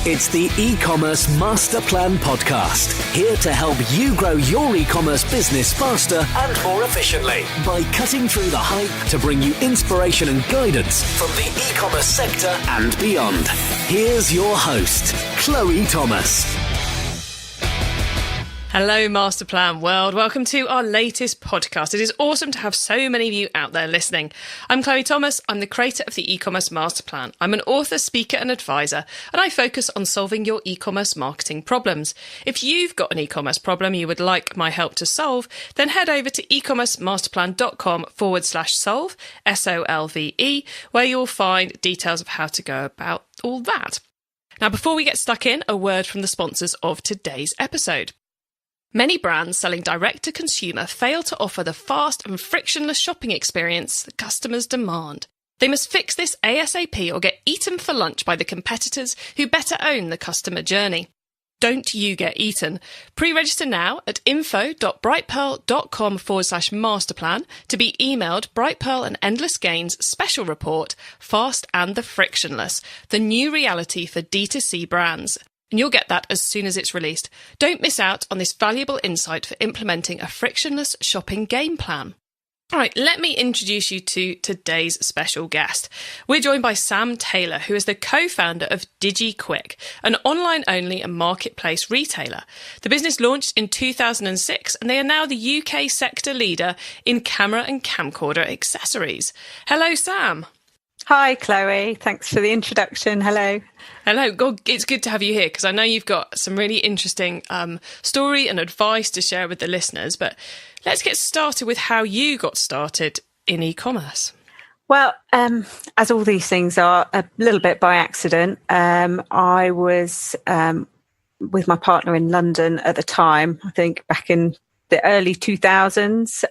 It's the e-commerce master plan podcast, here to help you grow your e-commerce business faster and more efficiently by cutting through the hype to bring you inspiration and guidance from the e-commerce sector and beyond. Here's your host, Chloe Thomas. Hello, Masterplan World. Welcome to our latest podcast. It is awesome to have so many of you out there listening. I'm Chloe Thomas. I'm the creator of the e-commerce Masterplan. I'm an author, speaker and advisor, and I focus on solving your e-commerce marketing problems. If you've got an e-commerce problem you would like my help to solve, then head over to ecommercemasterplan.com/solve, SOLVE, where you'll find details of how to go about all that. Now, before we get stuck in, a word from the sponsors of today's episode. Many brands selling direct to consumer fail to offer the fast and frictionless shopping experience that customers demand. They must fix this ASAP or get eaten for lunch by the competitors who better own the customer journey. Don't you get eaten. Pre-register now at info.brightpearl.com/masterplan to be emailed Brightpearl and Endless Gains special report, Fast and the Frictionless, the new reality for D2C brands. And you'll get that as soon as it's released. Don't miss out on this valuable insight for implementing a frictionless shopping game plan. All right, let me introduce you to today's special guest. We're joined by Sam Taylor, who is the co-founder of Digi Quick, an online-only and marketplace retailer. The business launched in 2006, and they are now the UK sector leader in camera and camcorder accessories. Hello, Sam. Hi, Chloe. Thanks for the introduction. Hello. Hello. God, it's good to have you here because I know you've got some really interesting story and advice to share with the listeners. But let's get started with how you got started in e-commerce. Well, as all these things are, a little bit by accident. I was with my partner in London at the time, I think back in the early 2000s.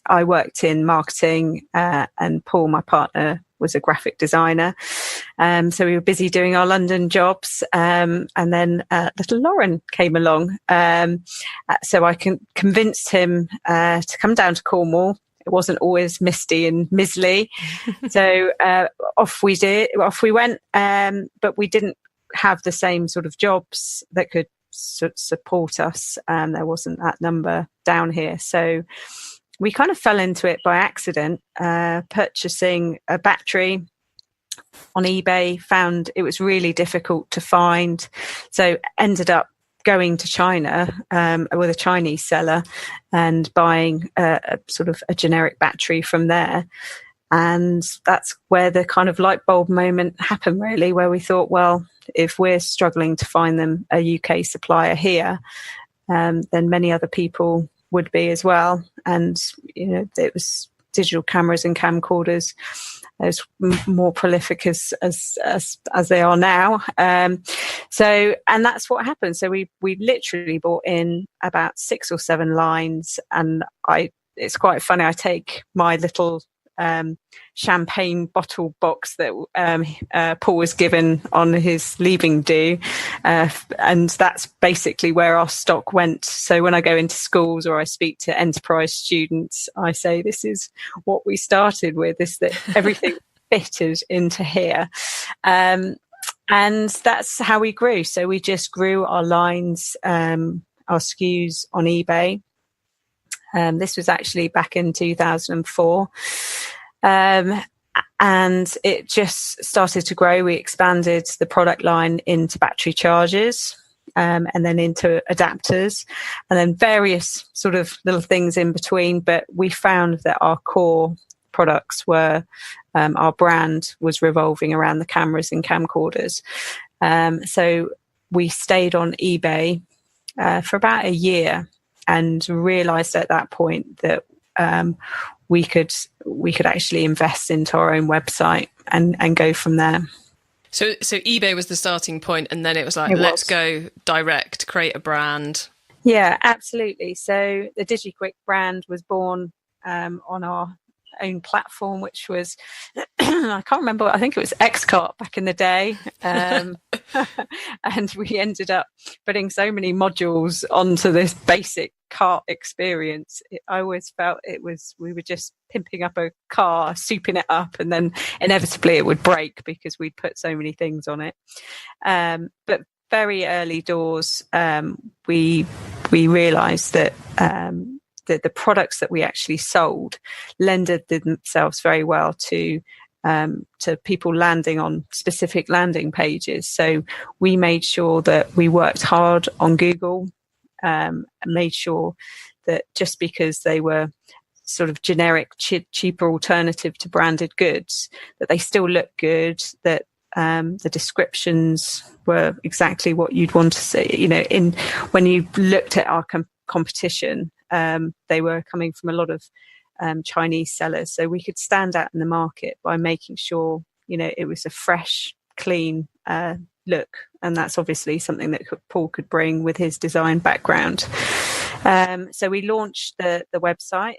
I worked in marketing and Paul, my partner, was a graphic designer. So we were busy doing our London jobs. And then little Lauren came along. So I convinced him to come down to Cornwall. It wasn't always misty and mizzly. So off we went. But we didn't have the same sort of jobs that could support us. There wasn't that number down here. So we kind of fell into it by accident, purchasing a battery on eBay, found it was really difficult to find. So ended up going to China with a Chinese seller and buying a sort of a generic battery from there. And that's where the kind of light bulb moment happened, really, where we thought, well, if we're struggling to find them a UK supplier here, then many other people would be as well. And it was digital cameras and camcorders as more prolific as they are now. So that's what happened. So we literally bought in about 6 or 7 lines, and it's quite funny. I take my little champagne bottle box that Paul was given on his leaving do, and that's basically where our stock went. So when I go into schools or I speak to enterprise students, I say this is what we started with, is that everything fitted into here, and that's how we grew. So we just grew our lines, our SKUs on eBay. This was actually back in 2004. And it just started to grow. We expanded the product line into battery chargers, and then into adapters, and then various sort of little things in between. But we found that our core products were, our brand was revolving around the cameras and camcorders. So we stayed on eBay for about a year, and realized at that point that we could actually invest into our own website and go from there. So eBay was the starting point, and then it was like, let's go direct, create a brand. Yeah, absolutely. So the DigiQuick brand was born on our own platform, which was, I can't remember, I think it was Xcart back in the day. And we ended up putting so many modules onto this basic cart experience. I always felt we were just pimping up a car, souping it up, and then inevitably it would break because we'd put so many things on it. But very early doors, we realised that the products that we actually sold lended themselves very well to people landing on specific landing pages. So we made sure that we worked hard on Google, and made sure that just because they were sort of generic, cheaper alternative to branded goods, that they still looked good, that the descriptions were exactly what you'd want to see. When you looked at our competition, they were coming from a lot of Chinese sellers, so we could stand out in the market by making sure it was a fresh, clean look, and that's obviously something that Paul could bring with his design background. So we launched the website,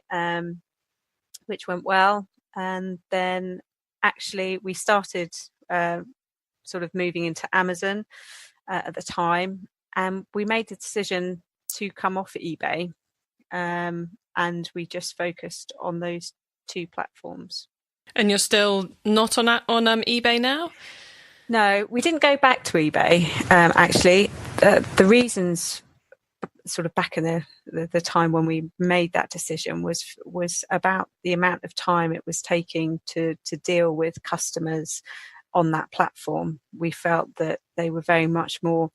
which went well, and then actually we started sort of moving into Amazon at the time, and we made the decision to come off eBay, and we just focused on those two platforms. And you're still not on eBay now? No, we didn't go back to eBay. Actually, the reasons sort of back in the time when we made that decision was about the amount of time it was taking to deal with customers on that platform. We felt that they were very much more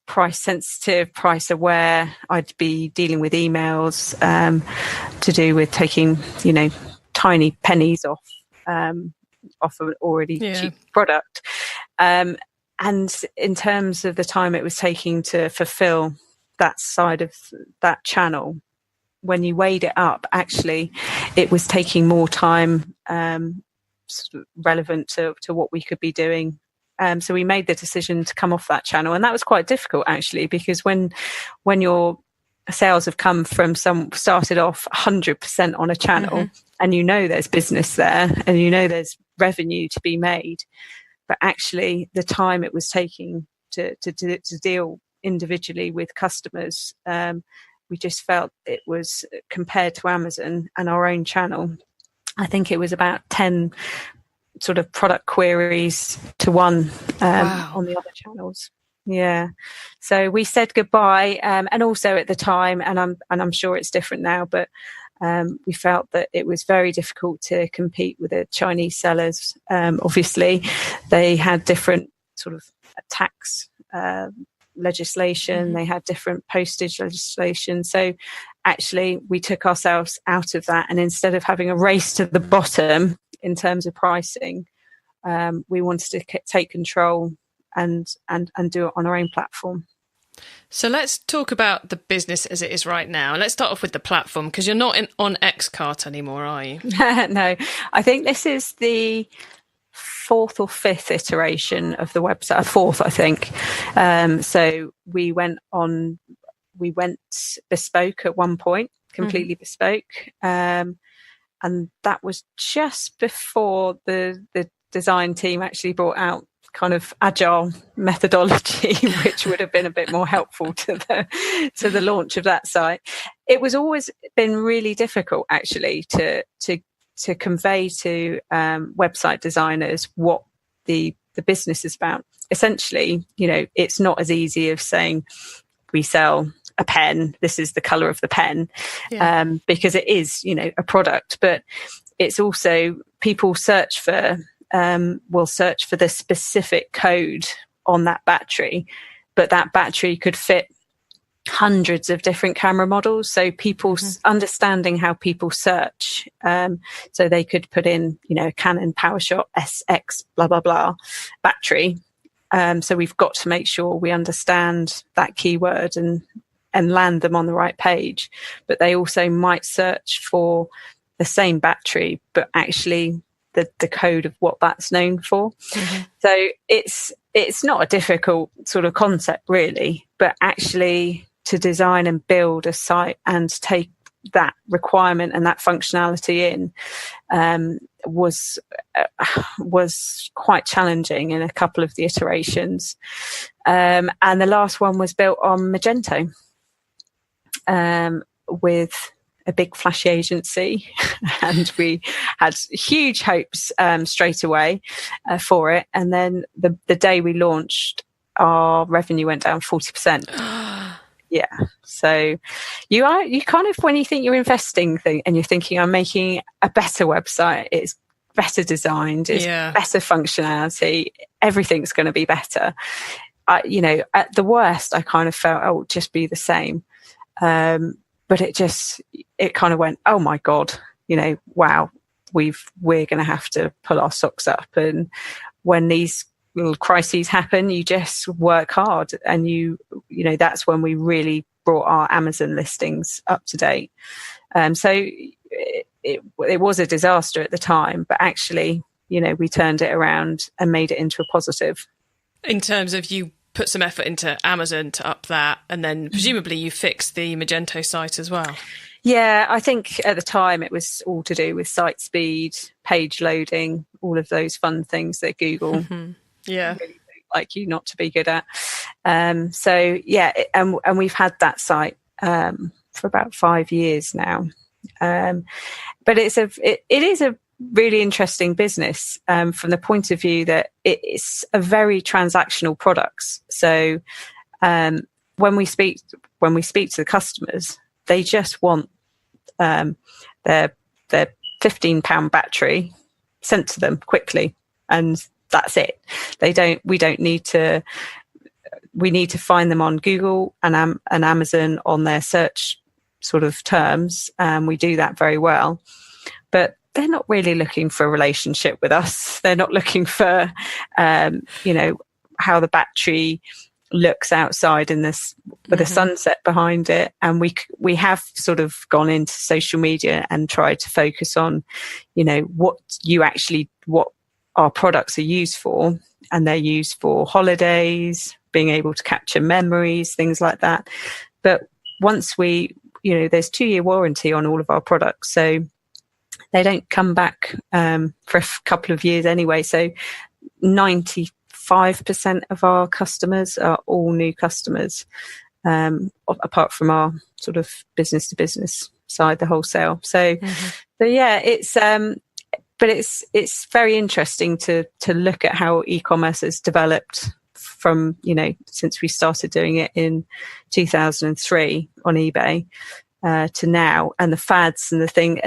price sensitive, price aware. I'd be dealing with emails to do with taking, tiny pennies off an already cheap product. And in terms of the time it was taking to fulfill that side of that channel, when you weighed it up, actually, it was taking more time sort of relevant to what we could be doing. So we made the decision to come off that channel, and that was quite difficult actually, because when your sales have come from started off 100% on a channel, and there's business there, and there's revenue to be made, but actually the time it was taking to deal individually with customers, we just felt it was, compared to Amazon and our own channel, I think it was about 10 sort of product queries to one on the other channels. Yeah. So we said goodbye, and also at the time, and I'm sure it's different now, but we felt that it was very difficult to compete with the Chinese sellers. Obviously, they had different sort of tax legislation, they had different postage legislation. So actually, we took ourselves out of that, and instead of having a race to the bottom in terms of pricing, we wanted to take control and do it on our own platform. So let's talk about the business as it is right now. Let's start off with the platform, because you're not on Xcart anymore, are you? No, I think this is the fourth or fifth iteration of the website. Fourth, I think. So we went bespoke at one point, completely bespoke. And that was just before the design team actually brought out kind of agile methodology, which would have been a bit more helpful to the launch of that site. It was always been really difficult actually to convey to website designers what the business is about. Essentially, it's not as easy as saying we sell a pen, this is the color of the pen, because it is, a product, but it's also, people will search for the specific code on that battery, but that battery could fit hundreds of different camera models. So people understanding how people search, so they could put in, Canon PowerShot SX blah blah blah battery. So we've got to make sure we understand that keyword and land them on the right page. But they also might search for the same battery, but actually the code of what that's known for. So it's not a difficult sort of concept really, but actually to design and build a site and take that requirement and that functionality in was quite challenging in a couple of the iterations. And the last one was built on Magento, with a big flashy agency and we had huge hopes straight away for it. And then the day we launched, our revenue went down 40%. Yeah. So you kind of, when you think you're investing and you're thinking, I'm making a better website, it's better designed, it's better functionality, everything's going to be better. At the worst, I kind of felt, oh, just be the same. But it kind of went, oh my God, wow, we're going to have to pull our socks up. And when these little crises happen, you just work hard. And that's when we really brought our Amazon listings up to date. So it was a disaster at the time, but actually, we turned it around and made it into a positive. In terms of you put some effort into Amazon to up that, and then presumably you fixed the Magento site as well. Yeah, I think at the time it was all to do with site speed, page loading, all of those fun things that Google really like you not to be good at. And we've had that site for about 5 years now. But it is a really interesting business from the point of view that it's a very transactional product. So when we speak to the customers, they just want their £15 battery sent to them quickly, and that's it. We need to find them on Google and Amazon on their search sort of terms, and we do that very well. But they're not really looking for a relationship with us. They're not looking for, how the battery looks outside in this with a sunset behind it. And we have sort of gone into social media and tried to focus on, what our products are used for. And they're used for holidays, being able to capture memories, things like that. But once there's 2-year warranty on all of our products. So they don't come back for a couple of years anyway. So 95% of our customers are all new customers, apart from our sort of business to business side, the wholesale. So yeah, but it's very interesting to look at how e-commerce has developed from, since we started doing it in 2003 on eBay to now, and the fads and the thing.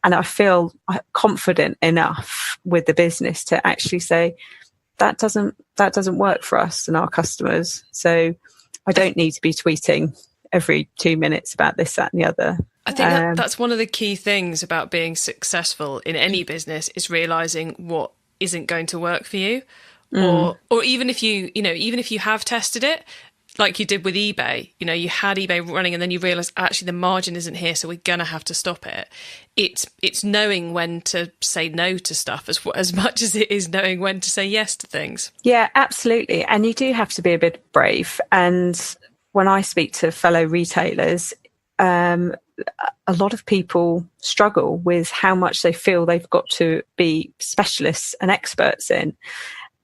And I feel confident enough with the business to actually say that doesn't work for us and our customers. So I don't need to be tweeting every 2 minutes about this, that, and the other. I think that's one of the key things about being successful in any business is realizing what isn't going to work for you, or even if you have tested it, like you did with eBay, you had eBay running and then you realize actually the margin isn't here, so we're going to have to stop it. It's knowing when to say no to stuff as much as it is knowing when to say yes to things. Yeah, absolutely. And you do have to be a bit brave. And when I speak to fellow retailers, a lot of people struggle with how much they feel they've got to be specialists and experts in.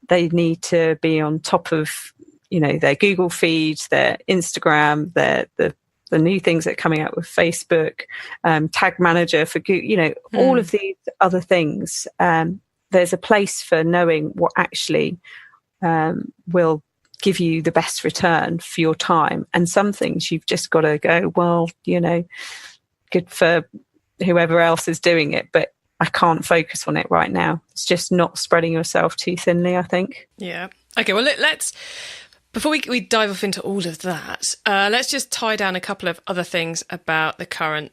They need to be on top of their Google feeds, their Instagram, the new things that are coming out with Facebook, Tag Manager for Google, all of these other things. There's a place for knowing what actually will give you the best return for your time. And some things you've just got to go, well, good for whoever else is doing it, but I can't focus on it right now. It's just not spreading yourself too thinly, I think. Yeah. Okay, well, let's... Before we dive off into all of that, let's just tie down a couple of other things about the current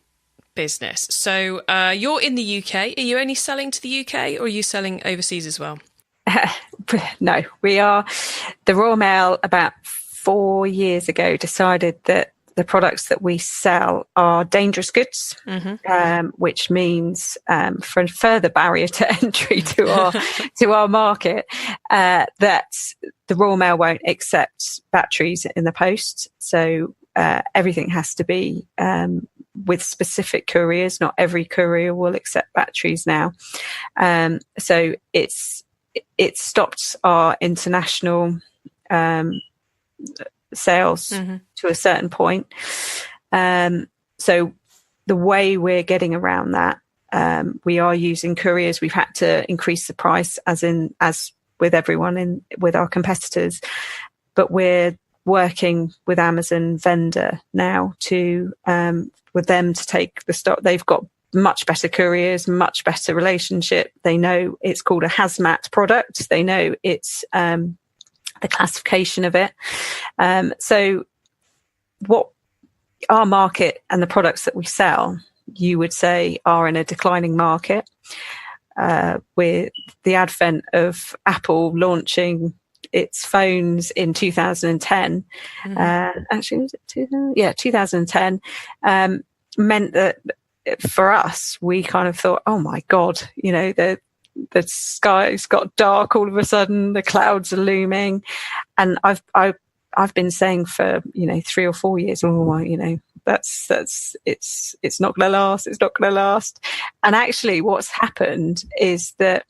business. So you're in the UK. Are you only selling to the UK or are you selling overseas as well? No, we are. The Royal Mail about 4 years ago decided that the products that we sell are dangerous goods, which means for a further barrier to entry to our market, that the Royal Mail won't accept batteries in the post. So everything has to be with specific couriers. Not every courier will accept batteries now. So it stopped our international sales to a certain point. So the way we're getting around that, we are using couriers. We've had to increase the price as with everyone with our competitors, but we're working with Amazon vendor now with them to take the stock. They've got much better couriers, much better relationship. They know it's called a hazmat product. They know it's the classification of it. So what our market and the products that we sell, you would say, are in a declining market. With the advent of Apple launching its phones in 2010, actually, was it 2000? Yeah, 2010, meant that for us, we kind of thought, oh my God, the sky's got dark all of a sudden, the clouds are looming. And I've been saying for 3 or 4 years, that's it's not going to last. It's not going to last. And actually, what's happened is that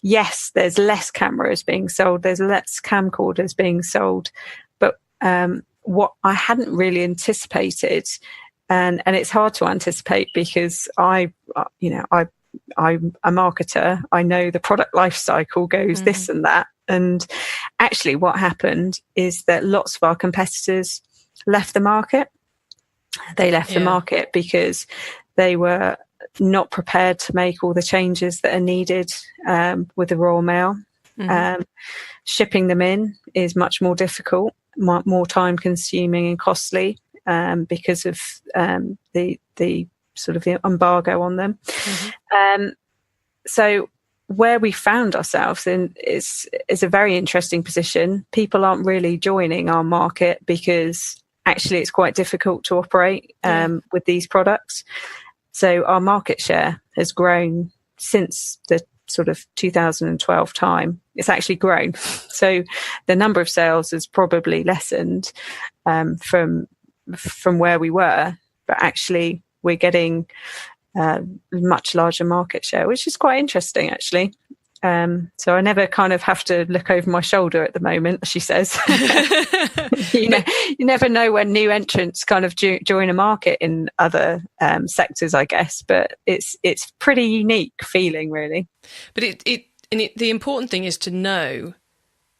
yes, there's less cameras being sold, there's less camcorders being sold, but what I hadn't really anticipated, and it's hard to anticipate because I'm a marketer. I know the product life cycle goes this and that. And actually what happened is that lots of our competitors left the market. They left the market because they were not prepared to make all the changes that are needed with the Royal Mail. Shipping them in is much more difficult, more time consuming and costly because of the sort of embargo on them. So where we found ourselves in is a very interesting position. People aren't really joining our market because actually it's quite difficult to operate with these products. So our market share has grown since the sort of 2012 time. It's actually grown. So the number of sales has probably lessened from where we were, but actually we're getting much larger market share, which is quite interesting actually. So I never kind of have to look over my shoulder at the moment, she says. you never know when new entrants kind of join a market in other sectors, I guess, but it's pretty unique feeling really. But the important thing is to know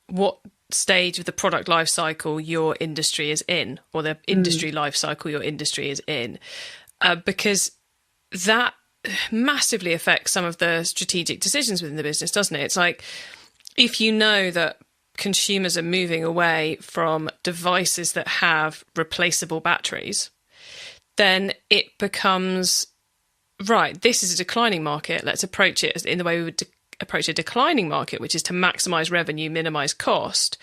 what stage of the product life cycle your industry is in, or the industry life cycle your industry is in, because that massively affects some of the strategic decisions within the business, doesn't it? It's like, if you know that consumers are moving away from devices that have replaceable batteries, then it becomes, right, this is a declining market. Let's approach it in the way we would approach a declining market, which is to maximize revenue, minimize cost,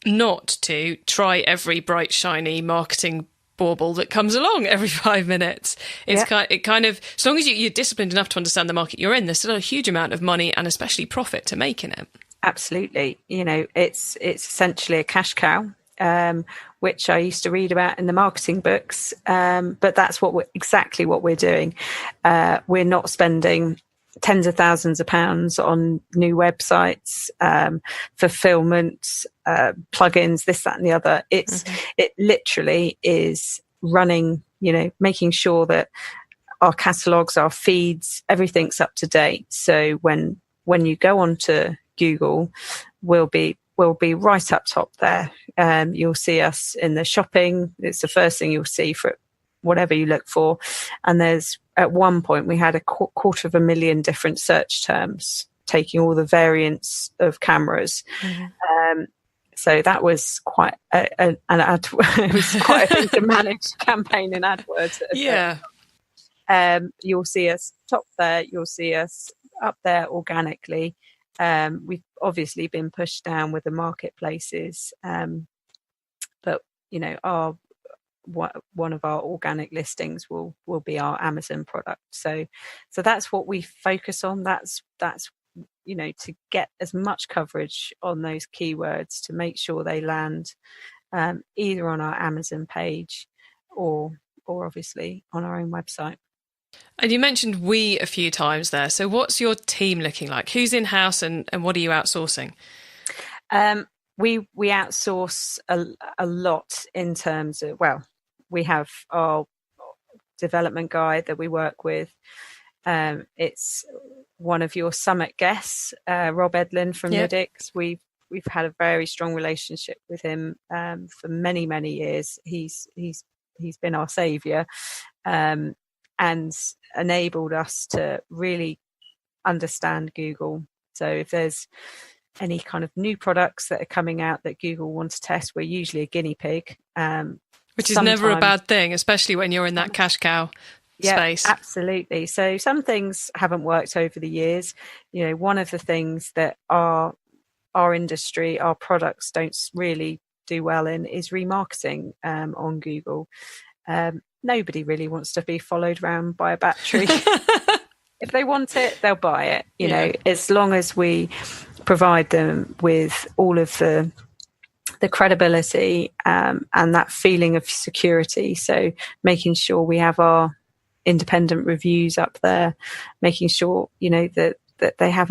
not to try every bright, shiny marketing bauble that comes along every 5 minutes. It's kind of, as long as you're disciplined enough to understand the market you're in, there's still a huge amount of money and especially profit to make in it. Absolutely. It's essentially a cash cow, which I used to read about in the marketing books. But that's exactly what we're doing. We're not spending tens of thousands of pounds on new websites, fulfillment, plugins, this, that, and the other. It literally is running, making sure that our catalogues, our feeds, everything's up to date. So when you go onto Google, we'll be right up top there. You'll see us in the shopping. It's the first thing you'll see for whatever you look for. And at one point we had 250,000 different search terms, taking all the variants of cameras. So that was quite it was quite a thing to manage campaign in AdWords. You'll see us top there. You'll see us up there organically. We've obviously been pushed down with the marketplaces, but one of our organic listings will be our Amazon product. So that's what we focus on. That's to get as much coverage on those keywords to make sure they land either on our Amazon page or obviously on our own website. And you mentioned we a few times there. So what's your team looking like? Who's in-house and what are you outsourcing? We outsource a lot in terms of, we have our development guide that we work with. It's one of your summit guests, Rob Edlin from Nudix. We've had a very strong relationship with him for many, many years. He's been our saviour, and enabled us to really understand Google. So if there's any kind of new products that are coming out that Google wants to test, we're usually a guinea pig. Which is never a bad thing, especially when you're in that cash cow space. Absolutely. So some things haven't worked over the years. One of the things that our industry, our products don't really do well in is remarketing on Google. Nobody really wants to be followed around by a battery. If they want it, they'll buy it. As long as we provide them with all of the credibility and that feeling of security. So making sure we have our independent reviews up there, making sure that they have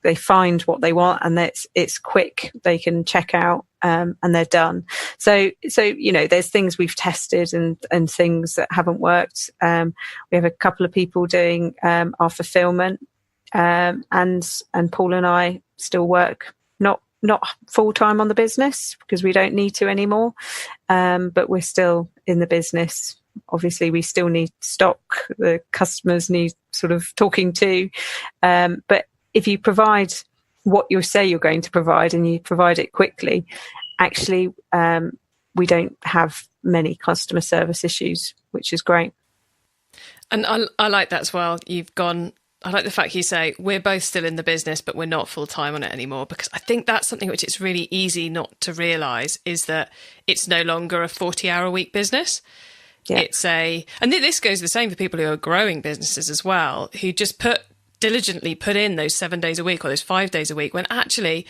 they find what they want and that it's quick, they can check out and they're done. So there's things we've tested and things that haven't worked. We have a couple of people doing our fulfillment, and Paul and I still work not full time on the business because we don't need to anymore, but we're still in the business. Obviously, we still need stock. The customers need sort of talking to, but if you provide what you say you're going to provide and you provide it quickly, actually, we don't have many customer service issues, which is great. And I like that as well. I like the fact you say we're both still in the business, but we're not full time on it anymore, because I think that's something which it's really easy not to realise is that it's no longer a 40-hour-a-week business. Yeah. And this goes the same for people who are growing businesses as well, who just diligently put in those 7 days a week or those 5 days a week, when actually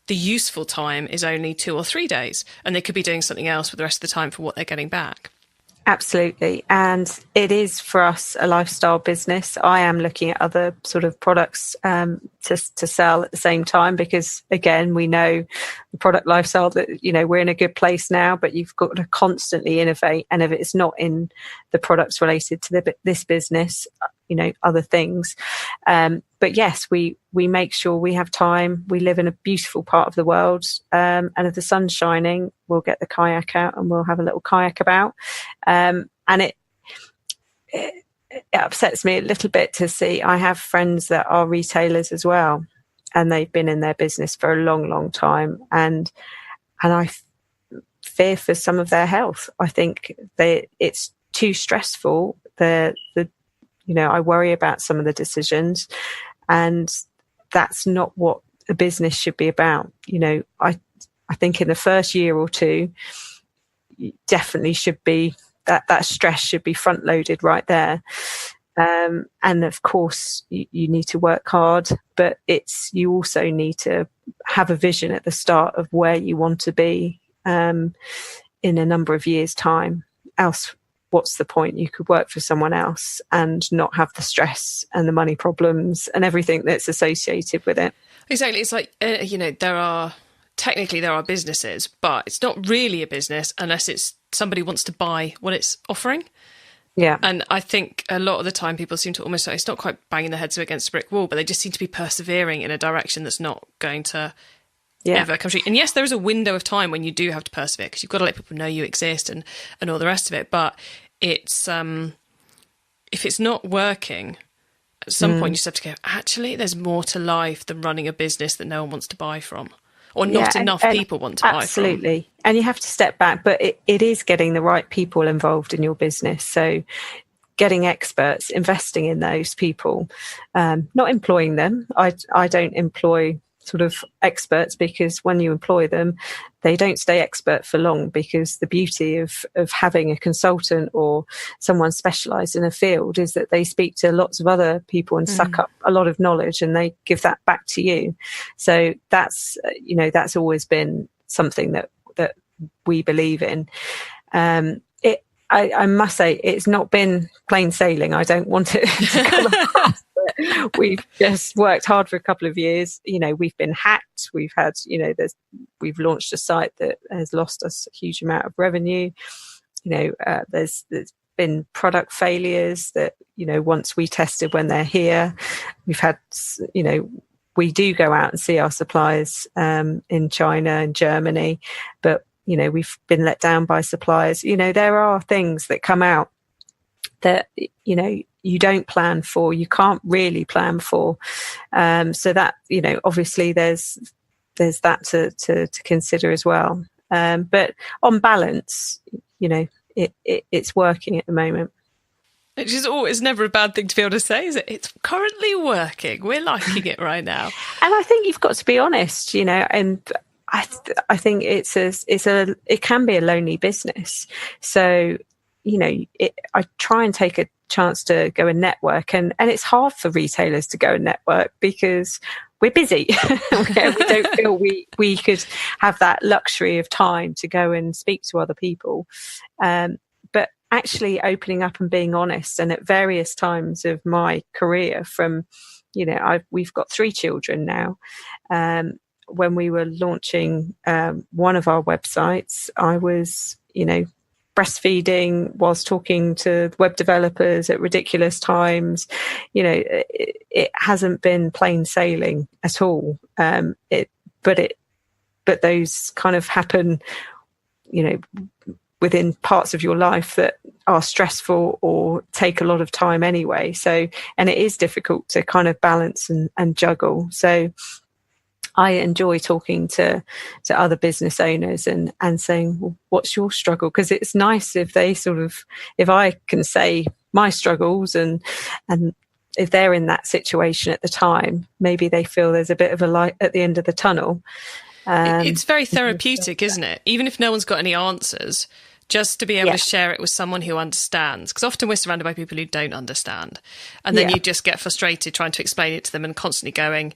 the useful time is only 2 or 3 days, and they could be doing something else with the rest of the time for what they're getting back. Absolutely. And it is for us a lifestyle business. I am looking at other sort of products to sell at the same time, because again, we know the product lifestyle that, we're in a good place now, but you've got to constantly innovate. And if it's not in the products related to this business, other things. But yes, we make sure we have time. We live in a beautiful part of the world. And if the sun's shining, we'll get the kayak out and we'll have a little kayak about. And it upsets me a little bit to see, I have friends that are retailers as well, and they've been in their business for a long, long time. And I fear for some of their health. I think it's too stressful. I worry about some of the decisions, and that's not what a business should be about. I think in the first year or two, you definitely should be that stress should be front loaded right there. And of course you need to work hard, but you also need to have a vision at the start of where you want to be in a number of years' time. Else, what's the point? You could work for someone else and not have the stress and the money problems and everything that's associated with it. Exactly. It's like, there are businesses, but it's not really a business unless somebody wants to buy what it's offering. Yeah. And I think a lot of the time people seem to almost say, it's not quite banging their heads against a brick wall, but they just seem to be persevering in a direction that's not going to ever come true. And yes, there is a window of time when you do have to persevere, because you've got to let people know you exist and all the rest of it. But it's if it's not working, at some point you just have to go, actually, there's more to life than running a business that no one wants to buy from, or not enough people want to buy from. Absolutely. And you have to step back, but it is getting the right people involved in your business. So getting experts, investing in those people, not employing them. I don't employ sort of experts, because when you employ them, they don't stay expert for long, because the beauty of having a consultant or someone specialised in a field is that they speak to lots of other people and suck up a lot of knowledge, and they give that back to you. So that's always been something that we believe in. I must say, it's not been plain sailing. I don't want it to come across. We've just worked hard for a couple of years. We've been hacked. We've had, we've launched a site that has lost us a huge amount of revenue. There's been product failures that, once we tested when they're here, we've had, we do go out and see our suppliers in China and Germany, but, we've been let down by suppliers. There are things that come out that, you don't plan for, you can't really plan for. So that, obviously there's that to consider as well. But on balance, it's working at the moment. Which is always never a bad thing to be able to say, is it? It's currently working. We're liking it right now. And I think you've got to be honest, and I think it can be a lonely business. So, I try and take a chance to go and network, and it's hard for retailers to go and network because we're busy. We don't feel we could have that luxury of time to go and speak to other people. But actually opening up and being honest, and at various times of my career from, we've got 3 children now. When we were launching one of our websites, I was, breastfeeding whilst talking to web developers at ridiculous times. It hasn't been plain sailing at all. But those kind of happen, within parts of your life that are stressful or take a lot of time anyway. So, and it is difficult to kind of balance and juggle. So I enjoy talking to other business owners and saying, well, what's your struggle? Because it's nice if they if I can say my struggles and if they're in that situation at the time, maybe they feel there's a bit of a light at the end of the tunnel. It's very therapeutic, isn't it? Even if no one's got any answers, just to be able to share it with someone who understands. Because often we're surrounded by people who don't understand. And then you just get frustrated trying to explain it to them and constantly going,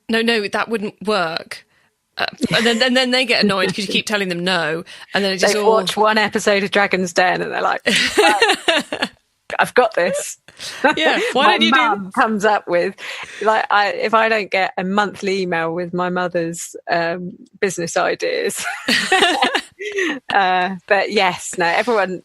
no, that wouldn't work. And then they get annoyed because you keep telling them no. And then it just watch one episode of Dragon's Den and they're like, I've got this. Yeah, why don't you do? My mum comes up with, if I don't get a monthly email with my mother's business ideas. But yes, no, everyone,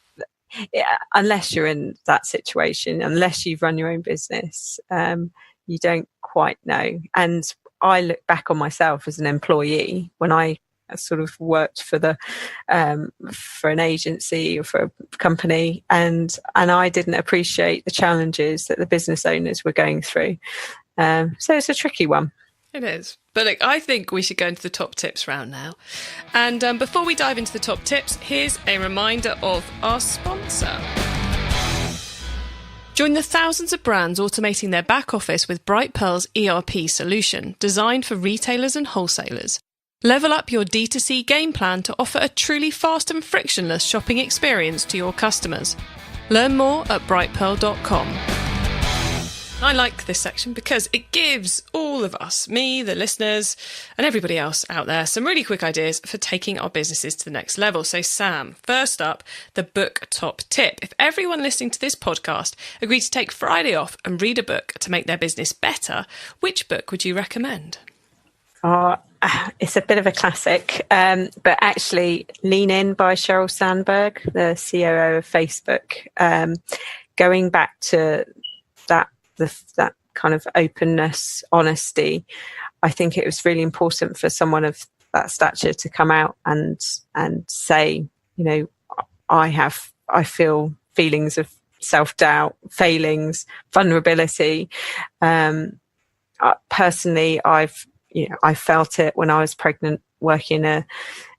unless you're in that situation, unless you've run your own business, you don't quite know. And I look back on myself as an employee when I sort of worked for for an agency or for a company, and I didn't appreciate the challenges that the business owners were going through. So it's a tricky one. It is. But I think we should go into the top tips round now. And before we dive into the top tips, here's a reminder of our sponsor. Join the thousands of brands automating their back office with Brightpearl's ERP solution, designed for retailers and wholesalers. Level up your D2C game plan to offer a truly fast and frictionless shopping experience to your customers. Learn more at brightpearl.com. I like this section because it gives all of us, me, the listeners, and everybody else out there, some really quick ideas for taking our businesses to the next level. So, Sam, first up, the book top tip. If everyone listening to this podcast agreed to take Friday off and read a book to make their business better, which book would you recommend? It's a bit of a classic, but actually Lean In by Sheryl Sandberg, the COO of Facebook. Going back to that kind of openness, honesty, I think it was really important for someone of that stature to come out and say, I feel feelings of self-doubt, failings, vulnerability. Personally, I felt it when I was pregnant, working in an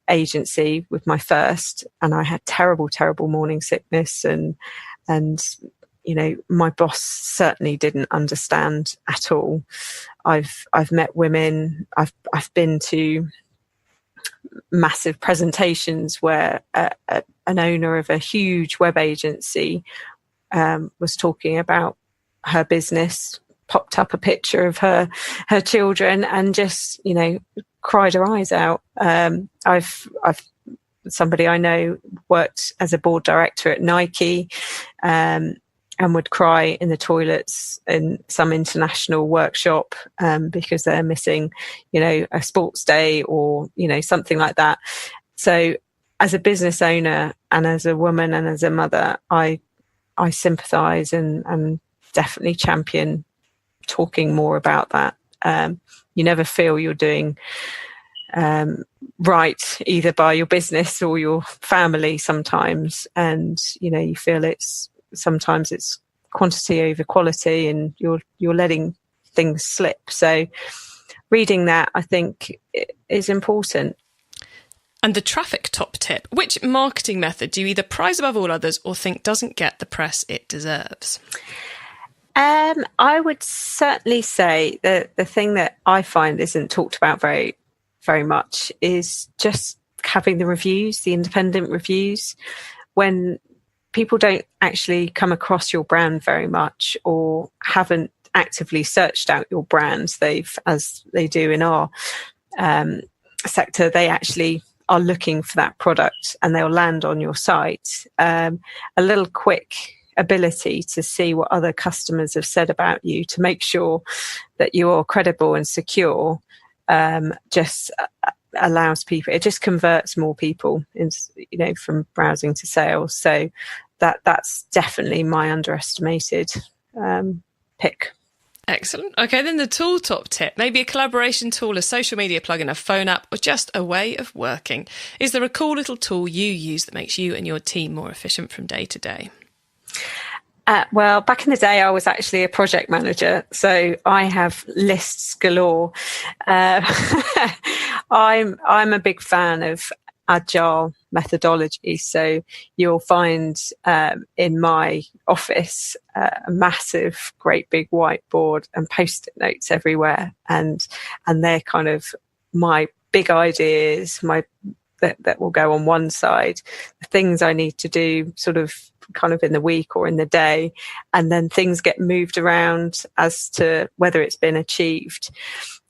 agency with my first, and I had terrible morning sickness, and my boss certainly didn't understand at all. I've met women. I've been to massive presentations where an owner of a huge web agency was talking about her business, popped up a picture of her children, and just cried her eyes out. I've somebody I know worked as a board director at Nike, and would cry in the toilets in some international workshop because they're missing, a sports day or, something like that. So as a business owner and as a woman and as a mother, I I sympathise and definitely champion talking more about that. You never feel you're doing right either by your business or your family sometimes, and you feel sometimes it's quantity over quality, and you're letting things slip. So reading that, I think, is important. And the traffic top tip: which marketing method do you either prize above all others or think doesn't get the press it deserves? I would certainly say that the thing that I find isn't talked about very, very much is just having the reviews, the independent reviews. When people don't actually come across your brand very much, or haven't actively searched out your brands, as they do in our sector, they actually are looking for that product and they'll land on your site. A little quick ability to see what other customers have said about you to make sure that you're credible and secure just allows people, it just converts more people from browsing to sales. So that's definitely my underestimated pick. Excellent. Okay, then the tool top tip: maybe a collaboration tool, a social media plugin, a phone app, or just a way of working. Is there a cool little tool you use that makes you and your team more efficient from day to day? Well, back in the day, I was actually a project manager, so I have lists galore. I'm a big fan of agile methodology. So you'll find in my office a massive, great big whiteboard and post-it notes everywhere, and they're kind of my big ideas, that will go on one side, the things I need to do sort of kind of in the week or in the day, and then things get moved around as to whether it's been achieved.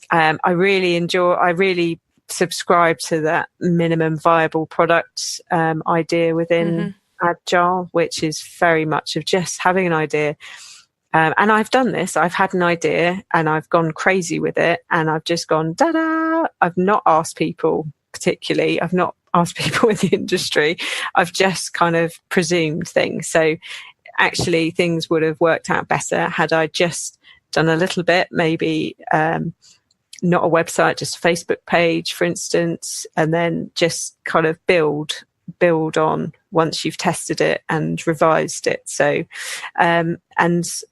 I really subscribe to that minimum viable product idea within Agile, which is very much of just having an idea. And I've done this. I've had an idea and I've gone crazy with it, and I've just gone, da-da. I've not asked people particularly. I've not asked people in the industry. I've just kind of presumed things. So actually things would have worked out better had I just done a little bit, maybe not a website, just a Facebook page, for instance, and then just kind of build on once you've tested it and revised it. So, and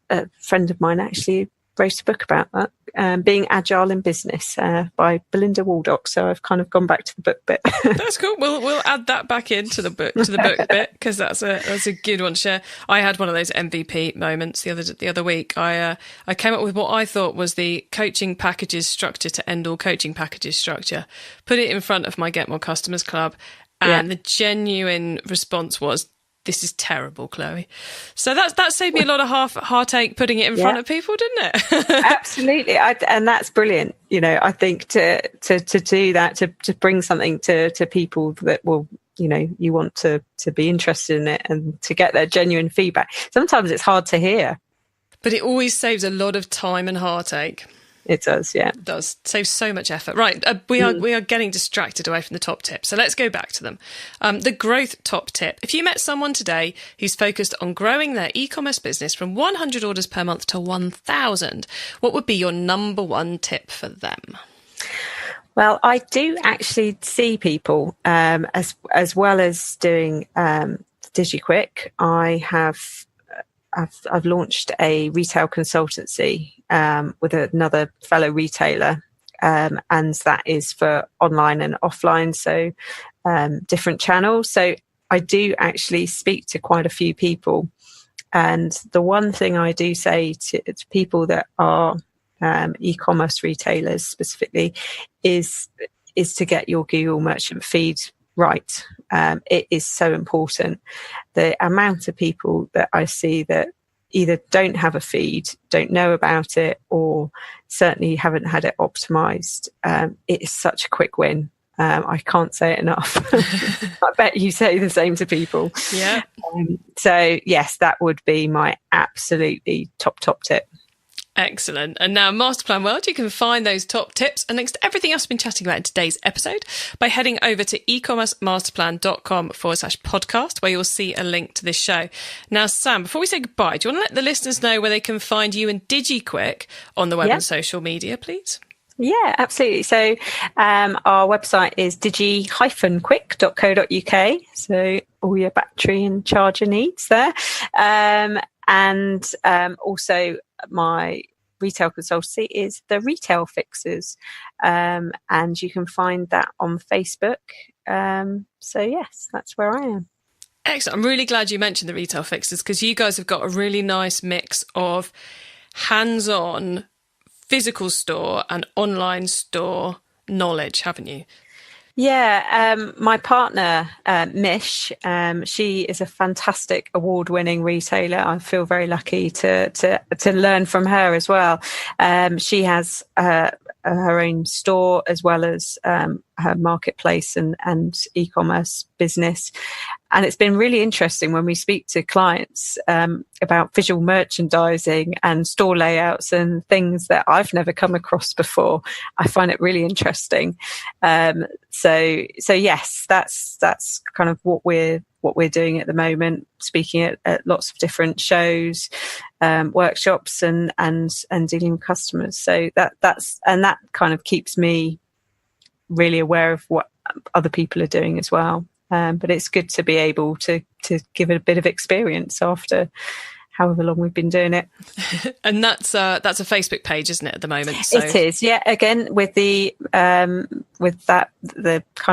a friend of mine actually wrote a book about that, Being Agile in Business, by Belinda Waldock. So I've kind of gone back to the book bit. That's cool. We'll add that back into the book bit, because that's a good one to share. I had one of those MVP moments the other week. I came up with what I thought was the coaching packages structure to end all coaching packages structure. Put it in front of my Get More Customers Club, and the genuine response was, "This is terrible, Chloe." So that saved me a lot of heartache putting it in front of people, didn't it? Absolutely. And that's brilliant. I think to do that, to bring something to people that will, you want to be interested in it, and to get their genuine feedback. Sometimes it's hard to hear. But it always saves a lot of time and heartache. It does, yeah. It does. Saves so much effort. Right, we are getting distracted away from the top tips, so let's go back to them. The growth top tip. If you met someone today who's focused on growing their e-commerce business from 100 orders per month to 1,000, what would be your number one tip for them? Well, I do actually see people, as well as doing DigiQuick. I've launched a retail consultancy with another fellow retailer, and that is for online and offline, so different channels. So I do actually speak to quite a few people, and the one thing I do say to people that are e-commerce retailers specifically is to get your Google Merchant Feed right. It is so important. The amount of people that I see that either don't have a feed, don't know about it, or certainly haven't had it optimized, it is such a quick win. I can't say it enough. I bet you say the same to people. Yeah. So yes, that would be my absolutely top tip. Excellent. And now, Masterplan World, you can find those top tips and links to everything else we've been chatting about in today's episode by heading over to ecommercemasterplan.com/podcast, where you'll see a link to this show. Now, Sam, before we say goodbye, do you want to let the listeners know where they can find you and DigiQuick on the web and social media, please? Yeah, absolutely. So our website is digi-quick.co.uk. So all your battery and charger needs there. And also my retail consultancy is the Retail Fixers. And you can find that on Facebook. So yes, that's where I am. Excellent. I'm really glad you mentioned the Retail Fixers, because you guys have got a really nice mix of hands-on physical store and online store knowledge, haven't you? Yeah, my partner, Mish, she is a fantastic award-winning retailer. I feel very lucky to learn from her as well. She has her own store as well as her marketplace and e-commerce business. And it's been really interesting when we speak to clients about visual merchandising and store layouts and things that I've never come across before. I find it really interesting. So yes, that's kind of what we're doing at the moment, speaking at lots of different shows, workshops and dealing with customers. So that kind of keeps me really aware of what other people are doing as well. But it's good to be able to give it a bit of experience after however long we've been doing it. And that's a Facebook page, isn't it, at the moment? So. It is, yeah. Again, with the kind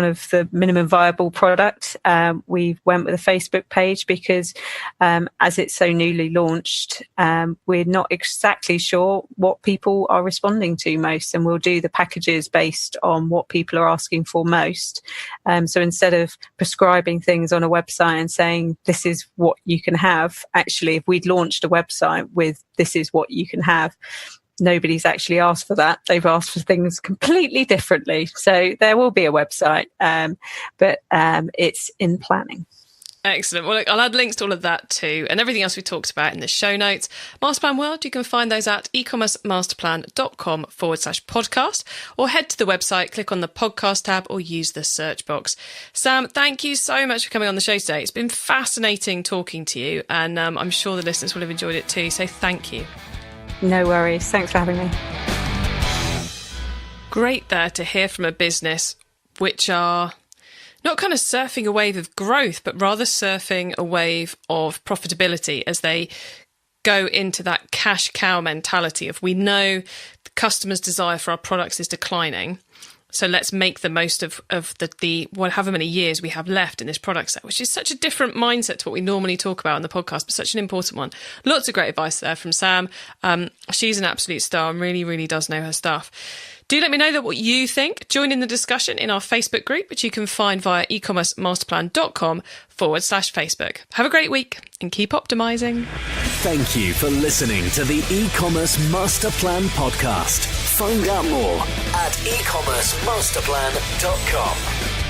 of the minimum viable product, we went with a Facebook page because as it's so newly launched, we're not exactly sure what people are responding to most, and we'll do the packages based on what people are asking for most. So instead of prescribing things on a website and saying this is what you can have, actually, if we'd launched a website with this is what you can have, nobody's actually asked for that. They've asked for things completely differently. So there will be a website, but it's in planning. Excellent. Well, look, I'll add links to all of that too, and everything else we talked about in the show notes. Masterplan World, you can find those at ecommercemasterplan.com/podcast, or head to the website, click on the podcast tab, or use the search box. Sam, thank you so much for coming on the show today. It's been fascinating talking to you, and I'm sure the listeners will have enjoyed it too. So thank you. No worries. Thanks for having me. Great there to hear from a business which are not kind of surfing a wave of growth, but rather surfing a wave of profitability as they go into that cash cow mentality of, we know the customer's desire for our products is declining, so let's make the most of the however many years we have left in this product set, which is such a different mindset to what we normally talk about on the podcast, but such an important one. Lots of great advice there from Sam. She's an absolute star and really, really does know her stuff. Do let me know what you think. Join in the discussion in our Facebook group, which you can find via ecommercemasterplan.com/Facebook. Have a great week and keep optimizing. Thank you for listening to the E-commerce Master Plan podcast. Find out more at ecommercemasterplan.com.